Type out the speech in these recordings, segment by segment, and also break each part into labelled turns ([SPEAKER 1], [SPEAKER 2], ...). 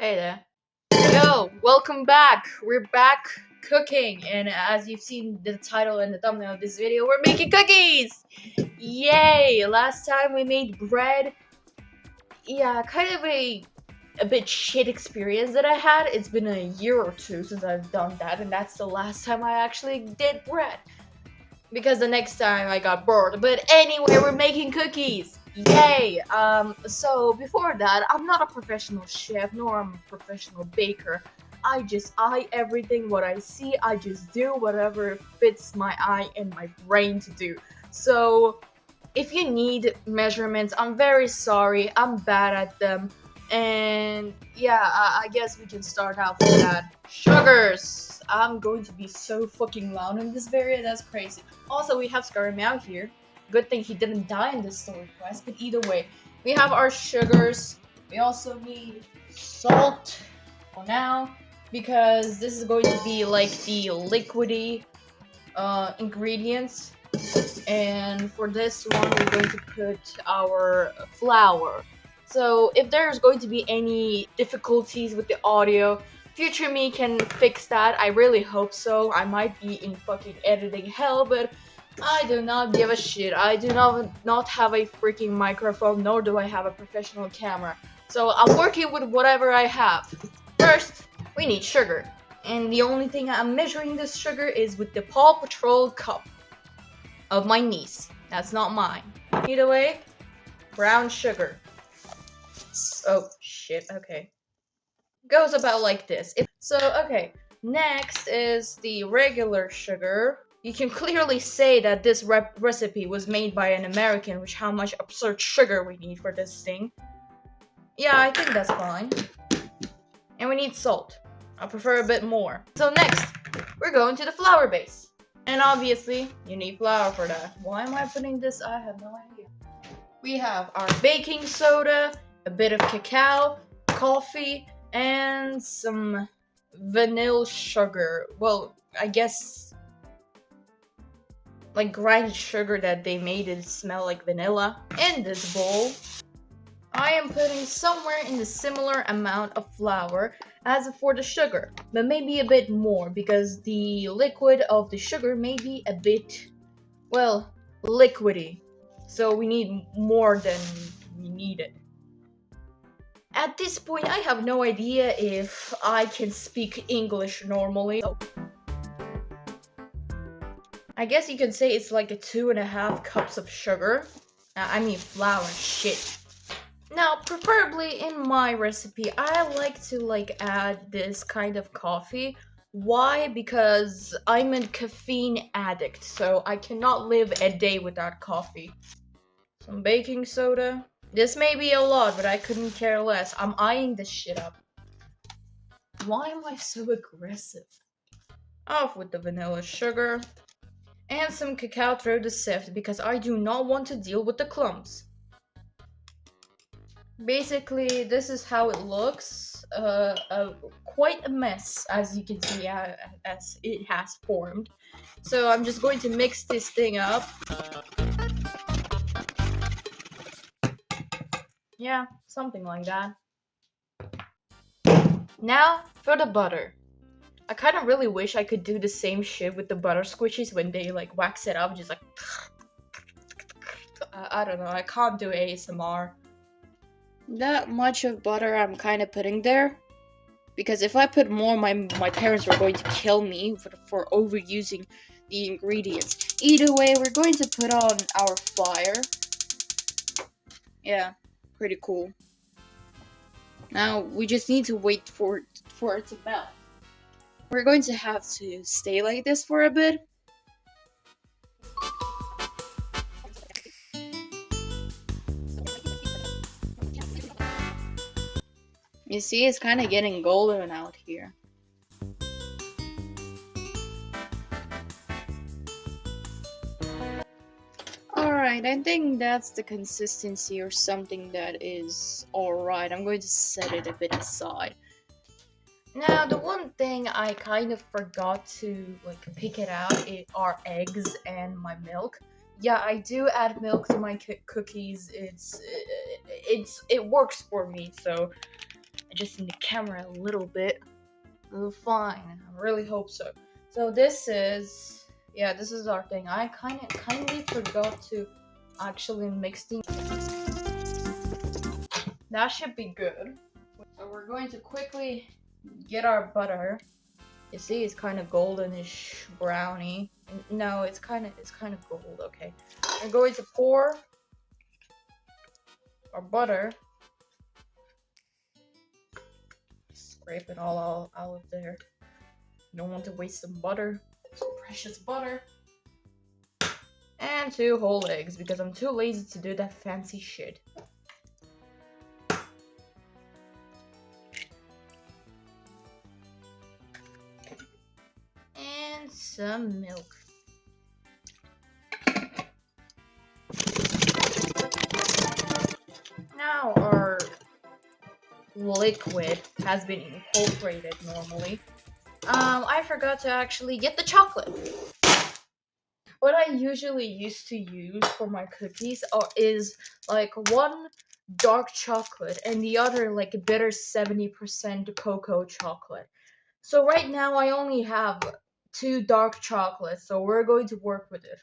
[SPEAKER 1] Hey there. Yo, welcome back. We're back cooking, and as you've seen the title and the thumbnail of this video, we're making cookies! Yay! Last time we made bread. Yeah, kind of a bit shit experience that I had. It's been a year or two since I've done that, and that's the last time I actually did bread. Because the next time I got bored. But anyway, we're making cookies. Yay! So before that, I'm not a professional chef, nor I'm a professional baker. I just eye everything what I see. I just do whatever fits my eye and my brain to do. So if you need measurements, I'm very sorry. I'm bad at them. And yeah, I guess we can start out with that. Sugars! I'm going to be so fucking loud in this video, that's crazy. Also, we have Scary Meow here. Good thing he didn't die in this story quest, but either way. We have our sugars. We also need salt for now, because this is going to be like the liquidy ingredients. And for this one, we're going to put our flour. So if there's going to be any difficulties with the audio, future me can fix that. I really hope so. I might be in fucking editing hell, but I do not give a shit. I do not have a freaking microphone, nor do I have a professional camera. So I'm working with whatever I have. First, we need sugar. And the only thing I'm measuring this sugar is with the Paw Patrol cup of my niece. That's not mine. Either way, brown sugar. Oh, shit, okay. Goes about like this. Okay, next is the regular sugar. You can clearly say that this recipe was made by an American, which how much absurd sugar we need for this thing. Yeah, I think that's fine. And we need salt. I prefer a bit more. So next, we're going to the flour base. And obviously, you need flour for that. Why am I putting this? I have no idea. We have our baking soda, a bit of cacao, coffee, and some vanilla sugar. Well, I guess like grinded sugar that they made it smell like vanilla. In this bowl, I am putting somewhere in the similar amount of flour as for the sugar, but maybe a bit more because the liquid of the sugar may be a bit, well, liquidy. So we need more than we needed. At this point, I have no idea if I can speak English normally. So I guess you could say it's like a 2.5 cups of sugar. I mean flour, shit. Now, preferably in my recipe, I like to add this kind of coffee. Why? Because I'm a caffeine addict, so I cannot live a day without coffee. Some baking soda. This may be a lot, but I couldn't care less. I'm eyeing this shit up. Why am I so aggressive? Off with the vanilla sugar. And some cacao through the sieve, because I do not want to deal with the clumps. Basically, this is how it looks. Quite a mess, as you can see, as it has formed. So I'm just going to mix this thing up. Yeah, something like that. Now for the butter. I kind of really wish I could do the same shit with the butter squishies when they wax it up, just like I don't know, I can't do ASMR. That much of butter I'm kind of putting there, because if I put more, my parents are going to kill me for overusing the ingredients. Either way, we're going to put on our flour. Yeah, pretty cool. Now we just need to wait for it to melt. We're going to have to stay like this for a bit. You see, it's kind of getting golden out here. Alright, I think that's the consistency or something that is alright. I'm going to set it a bit aside. Now, the one thing I kind of forgot to pick it out are eggs and my milk. Yeah, I do add milk to my cookies. It works for me, so adjusting the camera a little bit. Fine, I really hope so. So this is, yeah, this is our thing. I kindly forgot to actually mix things. That should be good. So we're going to quickly get our butter. You see, it's kind of goldenish browny. No, it's kind of gold. Okay, we're going to pour our butter. Scrape it all out of there. You don't want to waste some butter, some precious butter. And 2 whole eggs because I'm too lazy to do that fancy shit. And some milk. Now our liquid has been incorporated normally. I forgot to actually get the chocolate. What I usually used to use for my cookies is like one dark chocolate and the other like a bitter 70% cocoa chocolate. So right now I only have 2 dark chocolates, so we're going to work with it.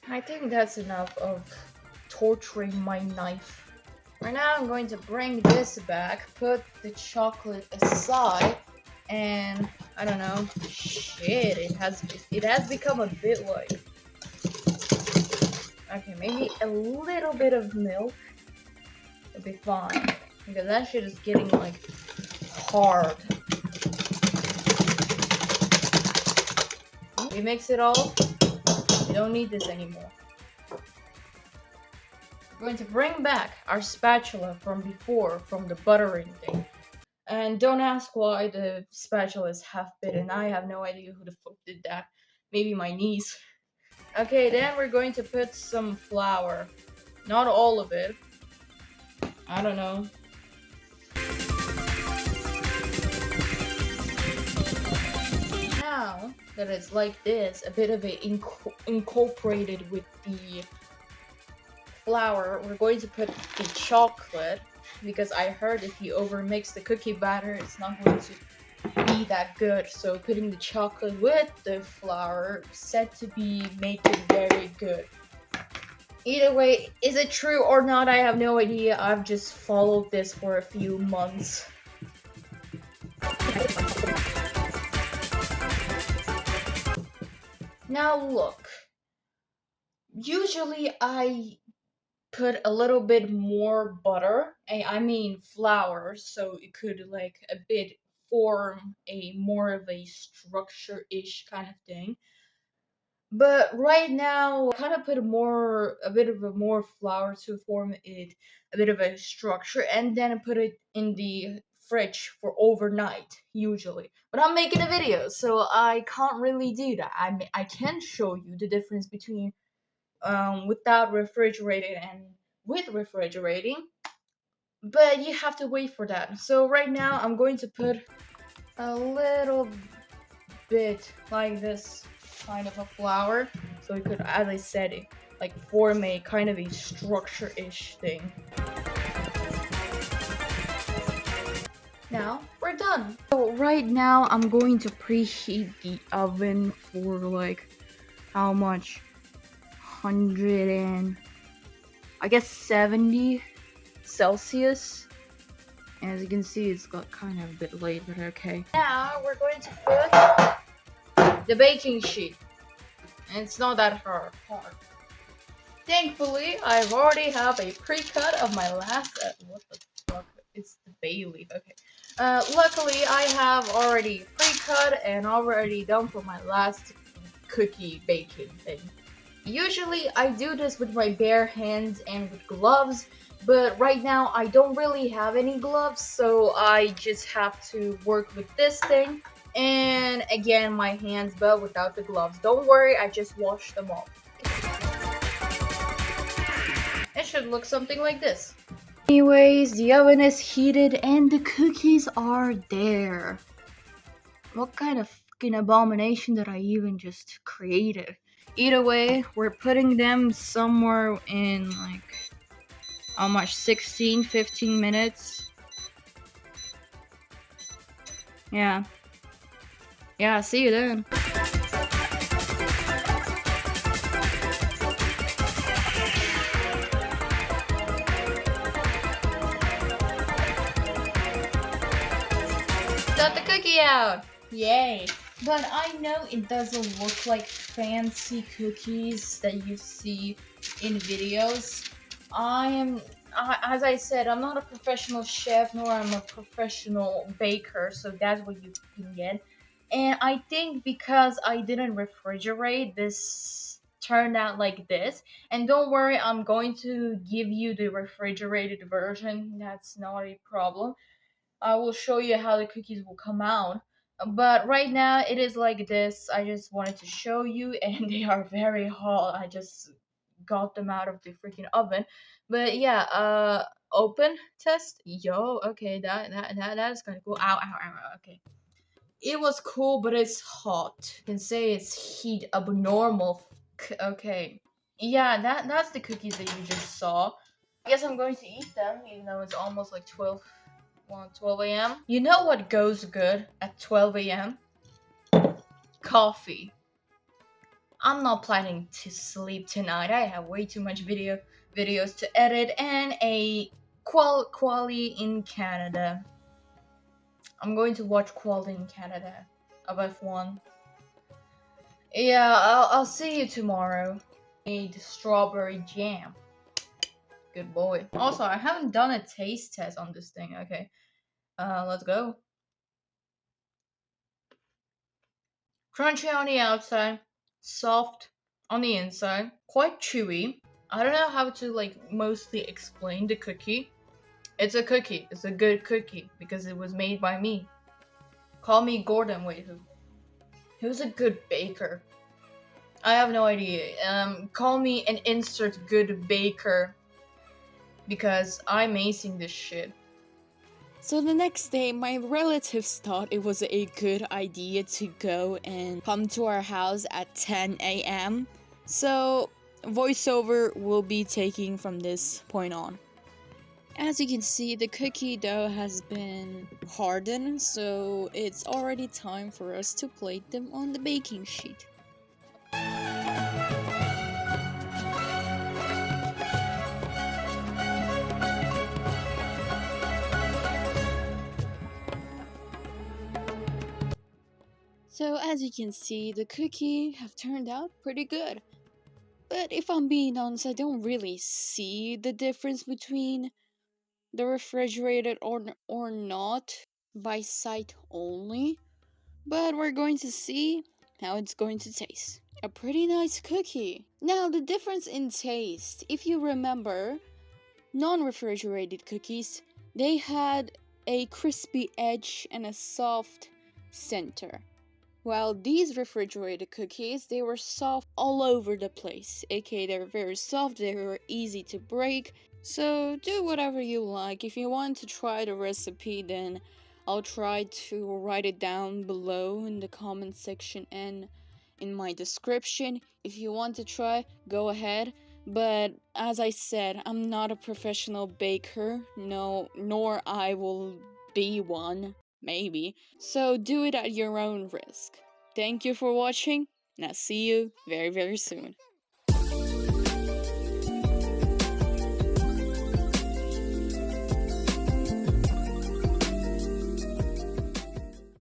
[SPEAKER 1] I think that's enough of torturing my knife. Right now I'm going to bring this back, put the chocolate aside, and I don't know, shit, it has become a bit like, okay, maybe a little bit of milk will be fine, because that shit is getting like hard. We mix it all. We don't need this anymore. We're going to bring back our spatula from before, from the buttering thing. And don't ask why the spatula is half bitten. I have no idea who the fuck did that. Maybe my niece. Okay, then we're going to put some flour. Not all of it. I don't know. Now that it's like this, a bit of it incorporated with the flour, we're going to put the chocolate, because I heard if you overmix the cookie batter, it's not going to be that good. So putting the chocolate with the flour said to be make it very good. Either way, is it true or not, I have no idea. I've just followed this for a few months. Now look, usually I put a little bit more butter, I mean flour, so it could like a bit form a more of a structure-ish kind of thing. But right now, I kind of put a bit of a more flour to form it a bit of a structure, and then put it in the fridge for overnight usually. But I'm making a video, so I can't really do that. I can show you the difference between without refrigerating and with refrigerating, but you have to wait for that. So right now I'm going to put a little bit like this kind of a flour, so it could, as I said, it like form a kind of a structure-ish thing. Now we're done. So right now I'm going to preheat the oven for like how much? 100 and I guess 70 Celsius. And as you can see, it's got kind of a bit late, but okay. Now we're going to put the baking sheet. And it's not that hard. Thankfully, I've already have a pre-cut of my last. What the fuck? It's the bay leaf. Okay. Luckily, I have already pre-cut and already done for my last cookie baking thing. Usually I do this with my bare hands and with gloves, but right now I don't really have any gloves, so I just have to work with this thing, and again my hands, but without the gloves. Don't worry, I just washed them off. It should look something like this. Anyways, the oven is heated and the cookies are there. What kind of fucking abomination did I even just created? Either way, we're putting them somewhere in like how much, 16, 15 minutes. Yeah. Yeah, see you then. Got the cookie out! Yay! But I know it doesn't look like fancy cookies that you see in videos. As I said, I'm not a professional chef, nor I'm a professional baker, so that's what you can get. And I think because I didn't refrigerate, this turned out like this. And don't worry, I'm going to give you the refrigerated version. That's not a problem. I will show you how the cookies will come out. But right now it is like this. I just wanted to show you, and they are very hot. I just got them out of the freaking oven. But yeah, open test. Yo, okay, that is kind of cool. Ow, ow, ow, ow. Okay. It was cool, but it's hot. You can say it's heat abnormal. Okay. Yeah, that's the cookies that you just saw. I guess I'm going to eat them, even though it's almost like 12 a.m. You know what goes good at 12 a.m.? Coffee. I'm not planning to sleep tonight. I have way too much videos to edit and a quali in Canada. I'm going to watch quali in Canada of F1. Yeah, I'll see you tomorrow. Made strawberry jam. Good boy. Also, I haven't done a taste test on this thing. Okay, let's go. Crunchy on the outside, soft on the inside, quite chewy. I don't know how to like mostly explain the cookie. It's a cookie. It's a good cookie because it was made by me. Call me Gordon. Wait, who's a good baker? I have no idea. Call me an insert good baker because I'm acing this shit.
[SPEAKER 2] So the next day, my relatives thought it was a good idea to go and come to our house at 10 a.m. So voiceover will be taking from this point on. As you can see, the cookie dough has been hardened, so it's already time for us to plate them on the baking sheet. So as you can see, the cookie have turned out pretty good. But if I'm being honest, I don't really see the difference between the refrigerated or not by sight only. But we're going to see how it's going to taste. A pretty nice cookie. Now the difference in taste, if you remember, non-refrigerated cookies, they had a crispy edge and a soft center. While these refrigerated cookies, they were soft all over the place. aka they're very soft, they were easy to break. So do whatever you like. If you want to try the recipe, then I'll try to write it down below in the comment section and in my description. If you want to try, go ahead. But as I said, I'm not a professional baker, no, nor I will be one. Maybe. So do it at your own risk. Thank you for watching, and I'll see you very, very soon.